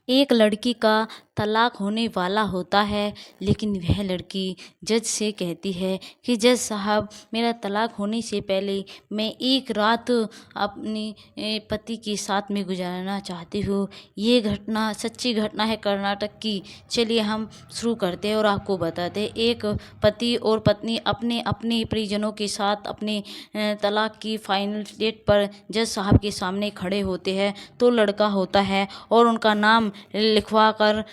एक लड़की का तलाक होने वाला होता है, लेकिन वह लड़की जज से कहती है कि जज साहब, मेरा तलाक होने से पहले मैं एक रात अपने पति के साथ में गुजारना चाहती हूँ। ये घटना सच्ची घटना है कर्नाटक की। चलिए हम शुरू करते हैं और आपको बताते हैं। एक पति और पत्नी अपने अपने परिजनों के साथ अपने तलाक की फाइनल डेट पर जज साहब के सामने खड़े होते हैं। तो लड़का होता है और उनका नाम लिखवाता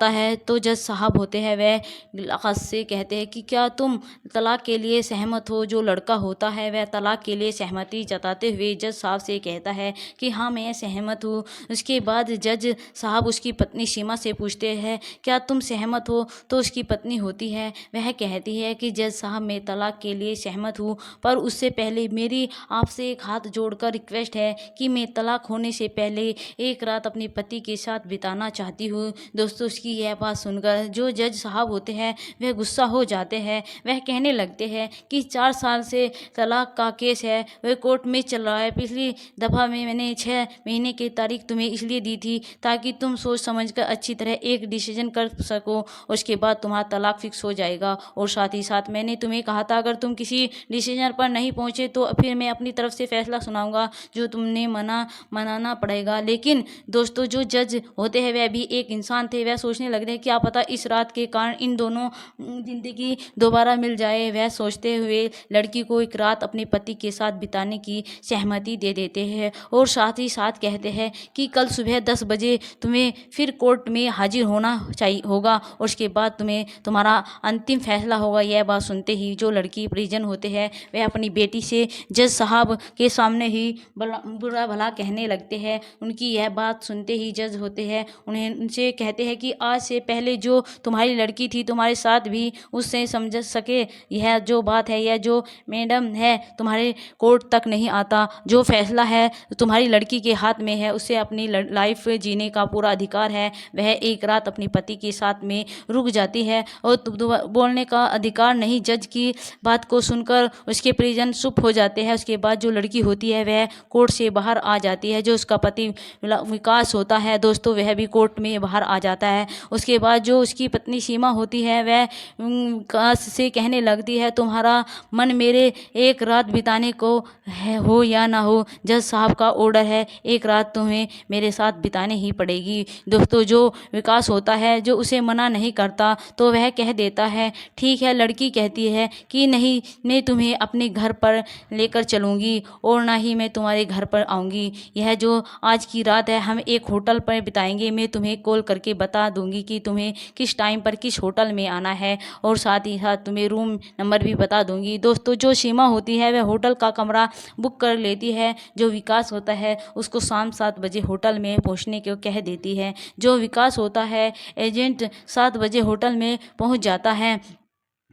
है। तो जज साहब होते हैं, वह लियाकत से कहते हैं कि क्या तुम तलाक के लिए सहमत हो। जो लड़का होता है वह तलाक के लिए सहमति जताते हुए जज साहब से कहता है कि हाँ, मैं सहमत हूँ। उसके बाद जज साहब उसकी पत्नी सीमा से पूछते हैं, क्या तुम सहमत हो। तो उसकी पत्नी होती है, वह कहती है कि जज साहब, मैं तलाक के लिए सहमत हूँ, पर उससे पहले मेरी आपसे एक हाथ जोड़कर रिक्वेस्ट है कि मैं तलाक होने से पहले एक रात अपने पति के साथ बिताना चाहती हूँ। दोस्तों, उसकी यह बात सुनकर जो जज साहब होते हैं वह गुस्सा हो जाते हैं। वह कहने लगते हैं कि 4 साल से तलाक का केस है, वह कोर्ट में चल रहा है। पिछली दफ़ा में मैंने 6 महीने की तारीख तुम्हें इसलिए दी थी ताकि तुम सोच समझकर अच्छी तरह एक डिसीजन कर सको। उसके बाद तुम्हारा तलाक फिक्स हो जाएगा। और साथ ही साथ मैंने तुम्हें कहा था, अगर तुम किसी डिसीजन पर नहीं पहुँचे तो फिर मैं अपनी तरफ से फैसला सुनाऊंगा जो तुमने मनाना पड़ेगा। लेकिन दोस्तों, जो जज होते हैं वह भी एक इंसान थे। वह सोचने लगते हैं क्या पता इस रात के कारण इन दोनों जिंदगी दोबारा मिल जाए। वह सोचते हुए लड़की को एक रात अपने पति के साथ बिताने की सहमति दे देते हैं और साथ ही साथ कहते हैं कि कल सुबह 10 बजे तुम्हें फिर कोर्ट में हाजिर होना चाहिए होगा और उसके बाद तुम्हें तुम्हारा अंतिम फैसला होगा। यह बात सुनते ही जो लड़की परिजन होते हैं वह अपनी बेटी से जज साहब के सामने ही बुरा भला कहने लगते हैं। उनकी यह बात सुनते ही जज होते हैं उनसे कहते हैं कि आज से पहले जो तुम्हारी लड़की थी तुम्हारे साथ भी उससे समझ सके। यह जो बात है, यह जो मैडम है, तुम्हारे कोर्ट तक नहीं आता। जो फैसला है तुम्हारी लड़की के हाथ में है, उसे अपनी लाइफ जीने का पूरा अधिकार है। वह एक रात अपने पति के साथ में रुक जाती है और बोलने का अधिकार नहीं। जज की बात को सुनकर उसके परिजन चुप हो जाते हैं। उसके बाद जो लड़की होती है वह कोर्ट से बाहर आ जाती है। जो उसका पति विकास होता है दोस्तों, वह भी कोर्ट में बाहर आ जाता है। उसके बाद जो उसकी पत्नी सीमा होती है वह विकास से कहने लगती है, तुम्हारा मन मेरे एक रात बिताने को हो या ना हो, जज साहब का ऑर्डर है, एक रात तुम्हें मेरे साथ बिताने ही पड़ेगी। दोस्तों, जो विकास होता है जो उसे मना नहीं करता तो वह कह देता है ठीक है। लड़की कहती है कि नहीं, मैं तुम्हें अपने घर पर लेकर चलूँगी और ना ही मैं तुम्हारे घर पर आऊँगी। यह जो आज की रात है हम एक होटल पर बिताएंगे। मैं तुम्हें कॉल करके बता दूंगी कि तुम्हें किस टाइम पर किस होटल में आना है और साथ ही साथ तुम्हें रूम नंबर भी बता दूंगी। दोस्तों, जो सीमा होती है वह होटल का कमरा बुक कर लेती है। जो विकास होता है उसको शाम 7 बजे होटल में पहुंचने को कह देती है। जो विकास होता है एजेंट 7 बजे होटल में पहुंच जाता है।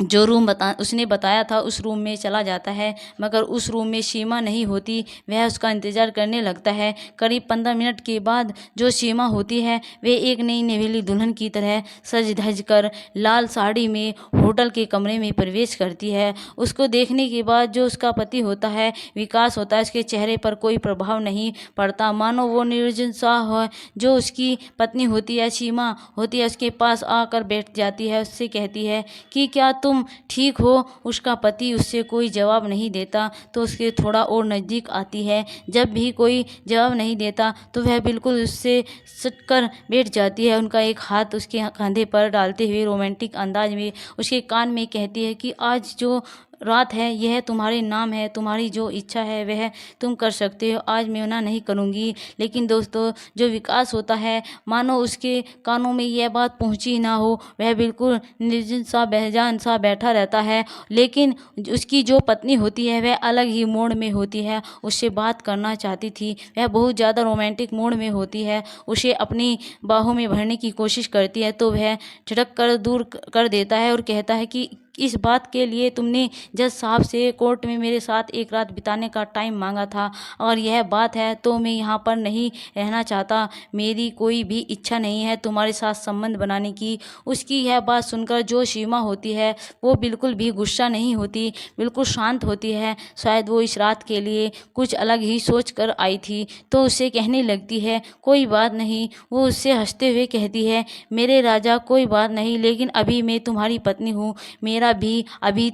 जो रूम उसने बताया था उस रूम में चला जाता है, मगर उस रूम में सीमा नहीं होती। वह उसका इंतज़ार करने लगता है। करीब 15 मिनट के बाद जो सीमा होती है वे एक नई नवेली दुल्हन की तरह सज धज कर लाल साड़ी में होटल के कमरे में प्रवेश करती है। उसको देखने के बाद जो उसका पति होता है विकास होता है, उसके चेहरे पर कोई प्रभाव नहीं पड़ता, मानो वो निर्जन सा हो। जो उसकी पत्नी होती है सीमा होती है उसके पास आकर बैठ जाती है। उससे कहती है कि क्या तुम ठीक हो। उसका पति उससे कोई जवाब नहीं देता तो उसके थोड़ा और नज़दीक आती है। जब भी कोई जवाब नहीं देता तो वह बिल्कुल उससे सटकर बैठ जाती है। उनका एक हाथ उसके कंधे पर डालते हुए रोमांटिक अंदाज में उसके कान में कहती है कि आज जो रात है यह तुम्हारे नाम है, तुम्हारी जो इच्छा है वह तुम कर सकते हो, आज मैं मना नहीं करूँगी। लेकिन दोस्तों, जो विकास होता है मानो उसके कानों में यह बात पहुँची ना हो, वह बिल्कुल निर्जन सा बेजान सा बैठा रहता है। लेकिन उसकी जो पत्नी होती है वह अलग ही मूड में होती है, उससे बात करना चाहती थी। वह बहुत ज़्यादा रोमांटिक मूड में होती है, उसे अपनी बाहों में भरने की कोशिश करती है तो वह झटक कर दूर कर देता है और कहता है कि इस बात के लिए तुमने जज साहब से कोर्ट में मेरे साथ एक रात बिताने का टाइम मांगा था, और यह बात है तो मैं यहाँ पर नहीं रहना चाहता। मेरी कोई भी इच्छा नहीं है तुम्हारे साथ संबंध बनाने की। उसकी यह बात सुनकर जो सीमा होती है वो बिल्कुल भी गुस्सा नहीं होती, बिल्कुल शांत होती है। शायद वो इस रात के लिए कुछ अलग ही सोच कर आई थी, तो उसे कहने लगती है कोई बात नहीं। वो उससे हंसते हुए कहती है मेरे राजा कोई बात नहीं, लेकिन अभी मैं तुम्हारी पत्नी हूँ, मेरा भी अभी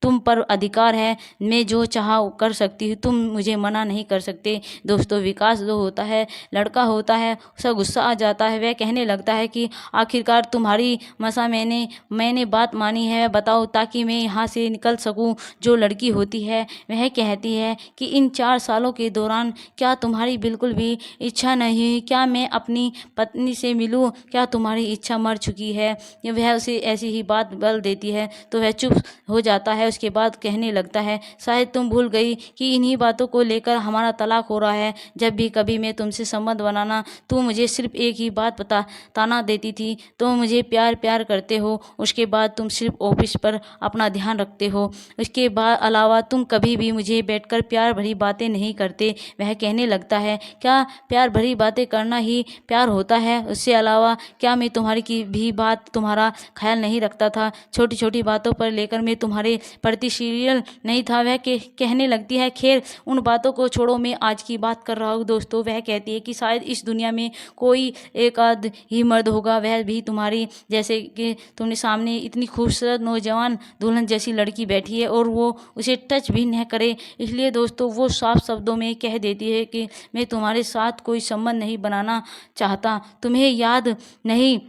तुम पर अधिकार है, मैं जो चाहा वो कर सकती हूँ, तुम मुझे मना नहीं कर सकते। दोस्तों, विकास जो होता है, लड़का होता है, उसका गुस्सा आ जाता है। वह कहने लगता है कि आखिरकार तुम्हारी मसा मैंने बात मानी है, बताओ ताकि मैं यहाँ से निकल सकूँ। जो लड़की होती है वह कहती है कि इन 4 सालों के दौरान क्या तुम्हारी बिल्कुल भी इच्छा नहीं हुई? क्या मैं अपनी पत्नी से मिलूँ? क्या तुम्हारी इच्छा मर चुकी है? वह उसे ऐसी ही बात बल देती है तो वह चुप हो जाता है। उसके बाद कहने लगता है शायद तुम भूल गई कि इन्हीं बातों को लेकर हमारा तलाक हो रहा है। जब भी कभी मैं तुमसे संबंध बनाना, तो मुझे सिर्फ एक ही बात ताना देती थी, तो मुझे प्यार प्यार करते हो। उसके बाद तुम सिर्फ ऑफिस पर अपना ध्यान रखते हो। उसके बाद अलावा तुम कभी भी मुझे बैठकर प्यार भरी बातें नहीं करते। वह कहने लगता है क्या प्यार भरी बातें करना ही प्यार होता है? उससे अलावा क्या मैं तुम्हारी की भी बात तुम्हारा ख्याल नहीं रखता था? छोटी छोटी बातों पर लेकर मैं तुम्हारे प्रति सीरियल नहीं था? वह कहने लगती है खैर उन बातों को छोड़ो, मैं आज की बात कर रहा हूँ। दोस्तों, वह कहती है कि शायद इस दुनिया में कोई एक आध ही मर्द होगा, वह भी तुम्हारी जैसे कि तुमने सामने इतनी खूबसूरत नौजवान दुल्हन जैसी लड़की बैठी है और वो उसे टच भी न करे। इसलिए दोस्तों, वो साफ शब्दों में कह देती है कि मैं तुम्हारे साथ कोई संबंध नहीं बनाना चाहता। तुम्हें याद नहीं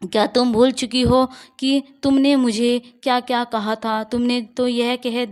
क्या, तुम भूल चुकी हो कि तुमने मुझे क्या क्या कहा था? तुमने तो यह कह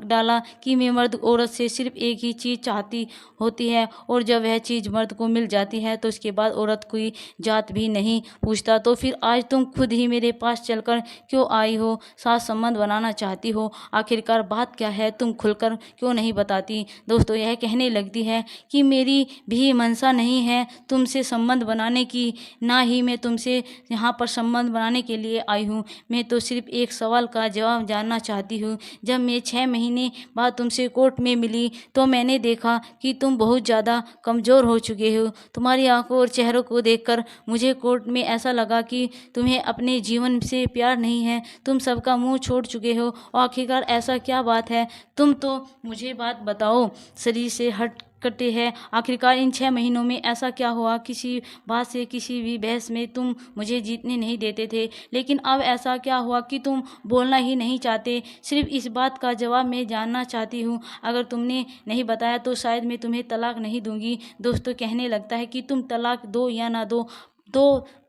डाला कि मैं मर्द औरत से सिर्फ एक ही चीज़ चाहती होती है, और जब वह चीज़ मर्द को मिल जाती है तो उसके बाद औरत कोई जात भी नहीं पूछता। तो फिर आज तुम खुद ही मेरे पास चलकर क्यों आई हो? साथ संबंध बनाना चाहती हो? आखिरकार बात क्या है? तुम खुलकर क्यों नहीं बताती? दोस्तों, यह कहने लगती है कि मेरी भी मंशा नहीं है तुमसे संबंध बनाने की, ना ही मैं तुमसे यहाँ पर संबंध बनाने के लिए आई हूँ। मैं तो सिर्फ एक सवाल का जवाब जानना चाहती हूँ। जब मैं 6 महीने बाद तुमसे कोर्ट में मिली तो मैंने देखा कि तुम बहुत ज़्यादा कमज़ोर हो चुके हो। तुम्हारी आंखों और चेहरों को देखकर मुझे कोर्ट में ऐसा लगा कि तुम्हें अपने जीवन से प्यार नहीं है, तुम सबका मुंह छोड़ चुके हो। और आखिरकार ऐसा क्या बात है? तुम तो मुझे बात बताओ, शरीर से हट करते हैं। आखिरकार इन 6 महीनों में ऐसा क्या हुआ? किसी बात से, किसी भी बहस में तुम मुझे जीतने नहीं देते थे, लेकिन अब ऐसा क्या हुआ कि तुम बोलना ही नहीं चाहते? सिर्फ इस बात का जवाब मैं जानना चाहती हूँ। अगर तुमने नहीं बताया तो शायद मैं तुम्हें तलाक नहीं दूंगी। दोस्तों, कहने लगता है कि तुम तलाक दो या ना दो,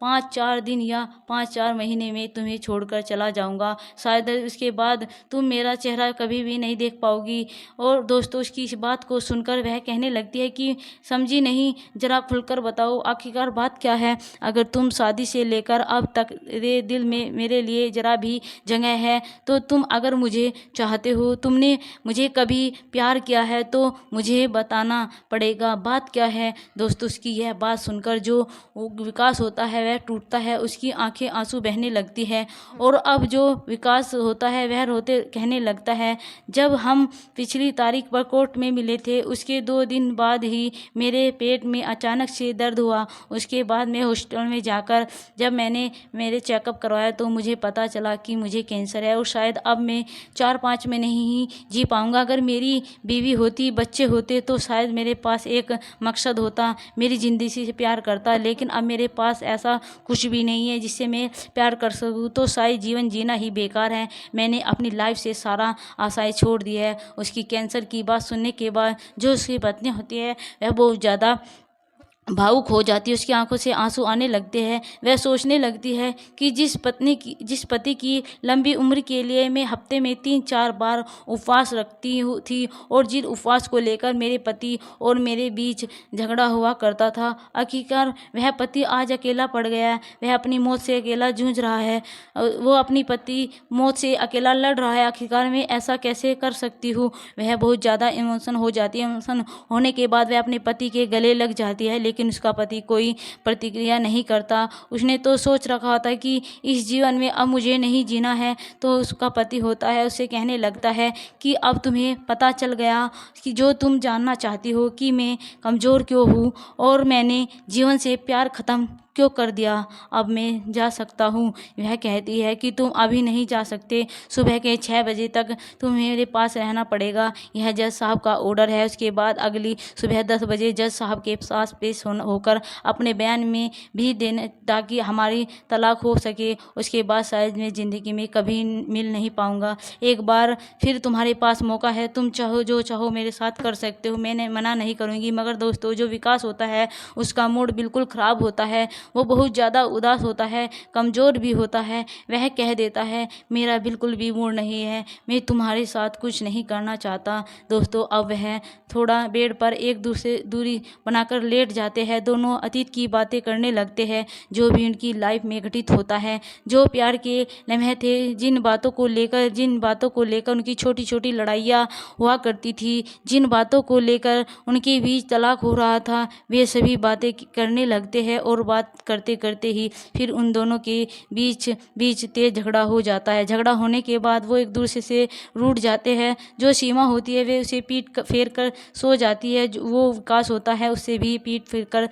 5-4 दिन या 5-4 महीने में तुम्हें छोड़कर चला जाऊंगा। शायद उसके बाद तुम मेरा चेहरा कभी भी नहीं देख पाओगी। और दोस्तों, उसकी इस बात को सुनकर वह कहने लगती है कि समझी नहीं, जरा खुलकर बताओ आखिरकार बात क्या है? अगर तुम शादी से लेकर अब तक मेरे दिल में मेरे लिए जरा भी जगह है, तो तुम अगर मुझे चाहते हो, तुमने मुझे कभी प्यार किया है, तो मुझे बताना पड़ेगा बात क्या है। दोस्तों, उसकी यह बात सुनकर जो विकास होता है वह टूटता है, उसकी आंखें आंसू बहने लगती है। और अब जो विकास होता है वह रोते कहने लगता है जब हम पिछली तारीख पर कोर्ट में मिले थे, उसके 2 दिन बाद ही मेरे पेट में अचानक से दर्द हुआ। उसके बाद मैं हॉस्पिटल में जाकर जब मैंने मेरे चेकअप करवाया तो मुझे पता चला कि मुझे कैंसर है, और शायद अब मैं 4-5 में नहीं ही जी पाऊँगा। अगर मेरी बीवी होती, बच्चे होते, तो शायद मेरे पास एक मकसद होता, मेरी ज़िंदगी से प्यार करता। लेकिन अब मेरे पास ऐसा कुछ भी नहीं है जिससे मैं प्यार कर सकूं, तो शायद जीवन जीना ही बेकार है। मैंने अपनी लाइफ से सारा आशाएं छोड़ दी है। उसकी कैंसर की बात सुनने के बाद जो उसकी पत्नी होती है वह बहुत ज़्यादा भावुक हो जाती है, उसकी आंखों से आंसू आने लगते हैं। वह सोचने लगती है कि जिस पति की लंबी उम्र के लिए मैं हफ्ते में 3-4 बार उपवास रखती थी, और जिन उपवास को लेकर मेरे पति और मेरे बीच झगड़ा हुआ करता था, आखिरकार वह पति आज अकेला पड़ गया है। वह अपनी मौत से अकेला जूझ रहा है, वो अपनी पति मौत से अकेला लड़ रहा है। आखिरकार मैं ऐसा कैसे कर सकती हूँ? वह बहुत ज़्यादा इमोशन हो जाती है। इमोशन होने के बाद वह अपने पति के गले लग जाती है, लेकिन लेकिन उसका पति कोई प्रतिक्रिया नहीं करता। उसने तो सोच रखा होता है कि इस जीवन में अब मुझे नहीं जीना है। तो उसका पति होता है उसे कहने लगता है कि अब तुम्हें पता चल गया कि जो तुम जानना चाहती हो कि मैं कमज़ोर क्यों हूँ और मैंने जीवन से प्यार ख़त्म क्यों कर दिया, अब मैं जा सकता हूँ। वह कहती है कि तुम अभी नहीं जा सकते, सुबह के 6 बजे तक तुम्हें मेरे पास रहना पड़ेगा, यह जज साहब का ऑर्डर है। उसके बाद अगली सुबह 10 बजे जज साहब के पास पेश होकर अपने बयान में भी देने ताकि हमारी तलाक हो सके। उसके बाद शायद मैं ज़िंदगी में कभी मिल नहीं पाऊँगा। एक बार फिर तुम्हारे पास मौका है, तुम चाहो जो चाहो मेरे साथ कर सकते हो, मैंने मना नहीं करूँगी। मगर दोस्तों, जो विकास होता है उसका मूड बिल्कुल ख़राब होता है, वो बहुत ज़्यादा उदास होता है, कमज़ोर भी होता है। वह कह देता है मेरा बिल्कुल भी मूड नहीं है, मैं तुम्हारे साथ कुछ नहीं करना चाहता। दोस्तों, अब वह थोड़ा बेड पर एक दूसरे दूरी बनाकर लेट जाते हैं। दोनों अतीत की बातें करने लगते हैं, जो भी उनकी लाइफ में घटित होता है, जो प्यार के लम्हे थे, जिन बातों को लेकर उनकी छोटी छोटी लड़ाइयाँ हुआ करती थी, जिन बातों को लेकर उनके बीच तलाक हो रहा था, वे सभी बातें करने लगते हैं। और बात करते करते ही फिर उन दोनों के बीच तेज झगड़ा हो जाता है। झगड़ा होने के बाद वो एक दूसरे से रूठ जाते हैं। जो सीमा होती है वे उसे पीट फेर कर सो जाती है, वो विकास होता है उससे भी पीट फेर कर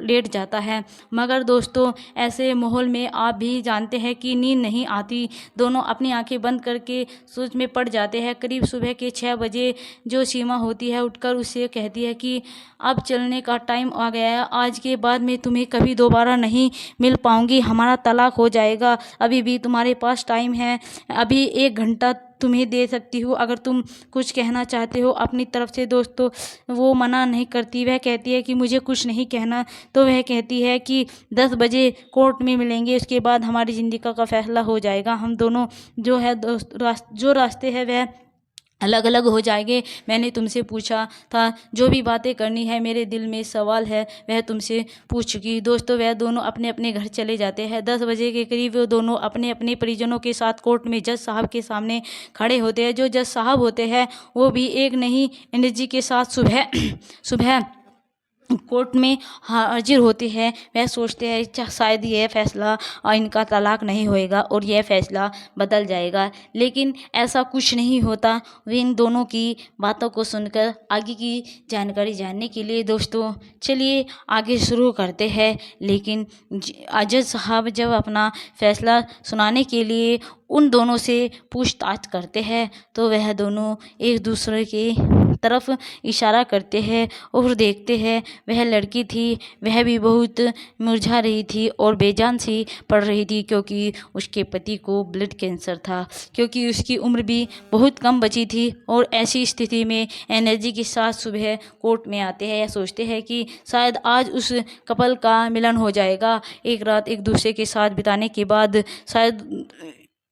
लेट जाता है। मगर दोस्तों, ऐसे माहौल में आप भी जानते हैं कि नींद नहीं आती। दोनों अपनी आंखें बंद करके सोच में पड़ जाते हैं। करीब सुबह के 6 बजे जो सीमा होती है उठकर उससे कहती है कि अब चलने का टाइम आ गया है, आज के बाद मैं तुम्हें कभी दोबारा नहीं मिल पाऊंगी, हमारा तलाक हो जाएगा। अभी भी तुम्हारे पास टाइम है, अभी 1 घंटा तुम्हें दे सकती हूँ, अगर तुम कुछ कहना चाहते हो अपनी तरफ से। दोस्तों, वो मना नहीं करती, वह कहती है कि मुझे कुछ नहीं कहना। तो वह कहती है कि 10 बजे कोर्ट में मिलेंगे, उसके बाद हमारी ज़िंदगी का फैसला हो जाएगा। हम दोनों जो है जो रास्ते हैं वह अलग अलग हो जाएंगे। मैंने तुमसे पूछा था, जो भी बातें करनी है, मेरे दिल में सवाल है वह तुमसे पूछ चुकी। दोस्तों, वह दोनों अपने अपने घर चले जाते हैं। 10 बजे के करीब वो दोनों अपने अपने परिजनों के साथ कोर्ट में जज साहब के सामने खड़े होते हैं। जो जज साहब होते हैं वो भी एक नई एनर्जी के साथ सुबह कोर्ट में हाजिर होते हैं। वह सोचते हैं शायद यह फैसला इनका तलाक नहीं होएगा और यह फैसला बदल जाएगा, लेकिन ऐसा कुछ नहीं होता। वे इन दोनों की बातों को सुनकर आगे की जानकारी जानने के लिए दोस्तों चलिए आगे शुरू करते हैं। लेकिन जज साहब जब अपना फैसला सुनाने के लिए उन दोनों से पूछताछ करते हैं तो वह दोनों एक दूसरे की तरफ इशारा करते हैं और देखते हैं वह लड़की थी, वह भी बहुत मुरझा रही थी और बेजान सी पड़ रही थी, क्योंकि उसके पति को ब्लड कैंसर था, क्योंकि उसकी उम्र भी बहुत कम बची थी। और ऐसी स्थिति में एनर्जी के साथ सुबह कोर्ट में आते हैं या सोचते हैं कि शायद आज उस कपल का मिलन हो जाएगा। एक रात एक दूसरे के साथ बिताने के बाद शायद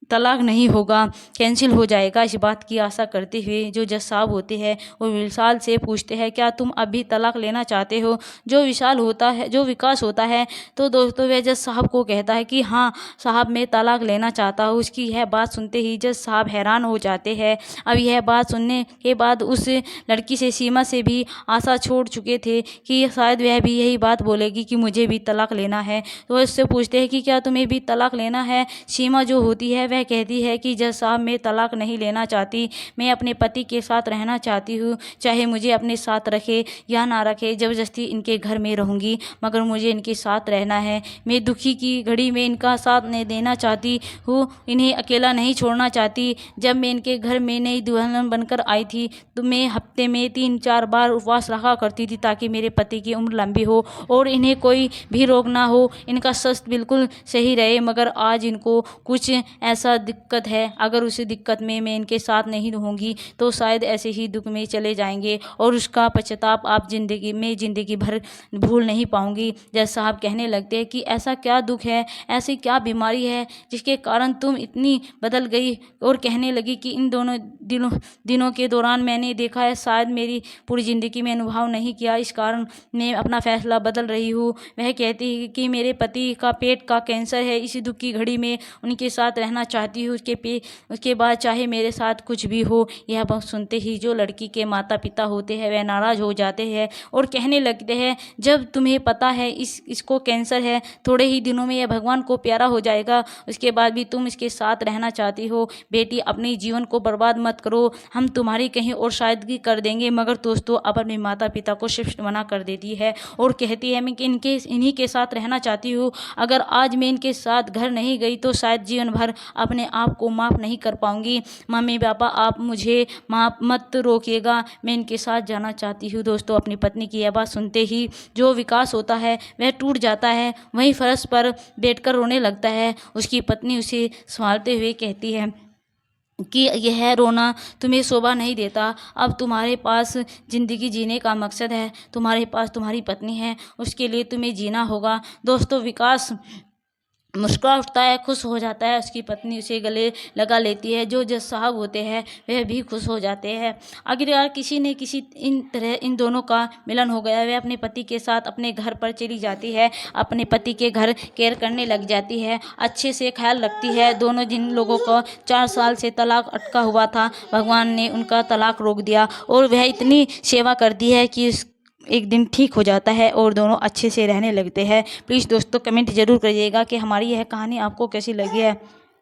तलाक नहीं होगा, कैंसिल हो जाएगा, इस बात की आशा करते हुए जो जज साहब होते हैं वो विशाल से पूछते हैं, क्या तुम अभी तलाक लेना चाहते हो? जो विकास होता है तो दोस्तों वह जज साहब को कहता है कि हाँ साहब, मैं तलाक लेना चाहता हूँ। उसकी यह बात सुनते ही जज साहब हैरान हो जाते हैं। अब यह बात सुनने के बाद उस लड़की से, सीमा से भी आशा छोड़ चुके थे कि शायद वह भी यही बात बोलेगी कि मुझे भी तलाक लेना है। तो वह उससे पूछते हैं कि क्या तुम्हें भी तलाक लेना है? सीमा जो होती है वह कहती है कि जज साहब, मैं तलाक नहीं लेना चाहती, मैं अपने पति के साथ रहना चाहती हूँ, चाहे मुझे अपने साथ रखे या ना रखे, ज़बरदस्ती इनके घर में रहूँगी, मगर मुझे इनके साथ रहना है। मैं दुखी की घड़ी में इनका साथ नहीं देना चाहती हूँ, इन्हें अकेला नहीं छोड़ना चाहती। जब मैं इनके घर में नई दुल्हन बनकर आई थी तो मैं हफ्ते में 3-4 बार उपवास रखा करती थी ताकि मेरे पति की उम्र लंबी हो और इन्हें कोई भी रोग ना हो, इनका स्वास्थ्य बिल्कुल सही रहे। मगर आज इनको कुछ ऐसा दिक्कत है, अगर उस दिक्कत में मैं इनके साथ नहीं रहूँगी तो शायद ऐसे ही दुख में चले जाएंगे और उसका पश्चाताप आप जिंदगी भर भूल नहीं पाऊंगी। जज साहब कहने लगते हैं कि ऐसा क्या दुख है, ऐसी क्या बीमारी है जिसके कारण तुम इतनी बदल गई? और कहने लगी कि इन दोनों दिनों के दौरान मैंने देखा है, शायद मेरी पूरी ज़िंदगी में अनुभव नहीं किया, इस कारण मैं अपना फैसला बदल रही हूँ। वह कहती है कि मेरे पति का पेट का कैंसर है, इसी दुख की घड़ी में उनके साथ रहना चाहती हूँ। उसके बाद चाहे मेरे साथ कुछ भी हो। यह बात सुनते ही जो लड़की के माता पिता होते हैं वह नाराज़ हो जाते हैं और कहने लगते हैं, जब तुम्हें पता है इसको कैंसर है, थोड़े ही दिनों में यह भगवान को प्यारा हो जाएगा, उसके बाद भी तुम इसके साथ रहना चाहती हो। बेटी, अपने जीवन को बर्बाद मत करो, हम तुम्हारी कहीं और शादगी कर देंगे। मगर दोस्तों अब अपने माता पिता को शिफ्ट मना कर देती है और कहती है मैं कि इन्हीं के साथ रहना चाहती हूँ। अगर आज मैं इनके साथ घर नहीं गई तो शायद जीवन भर अपने आप को माफ़ नहीं कर पाऊंगी। मम्मी पापा आप मुझे माफ मत रोकिएगा, मैं इनके साथ जाना चाहती हूँ। दोस्तों अपनी पत्नी की यह बात सुनते ही जो विकास होता है वह टूट जाता है, वहीं फर्श पर बैठकर रोने लगता है। उसकी पत्नी उसे संभालते हुए कहती है कि यह रोना तुम्हें शोभा नहीं देता। अब तुम्हारे पास ज़िंदगी जीने का मकसद है, तुम्हारे पास तुम्हारी पत्नी है, उसके लिए तुम्हें जीना होगा। दोस्तों विकास मुस्कुरा उठता है, खुश हो जाता है। उसकी पत्नी उसे गले लगा लेती है। जो जज साहब होते हैं वह भी खुश हो जाते हैं। आखिरकार किसी न किसी इन दोनों का मिलन हो गया। वह अपने पति के साथ अपने घर पर चली जाती है, अपने पति के घर केयर करने लग जाती है, अच्छे से ख्याल रखती है। दोनों जिन लोगों को 4 साल से तलाक अटका हुआ था, भगवान ने उनका तलाक रोक दिया और वह इतनी सेवा करती है कि एक दिन ठीक हो जाता है और दोनों अच्छे से रहने लगते हैं। प्लीज़ दोस्तों कमेंट ज़रूर करिएगा कि हमारी यह कहानी आपको कैसी लगी है।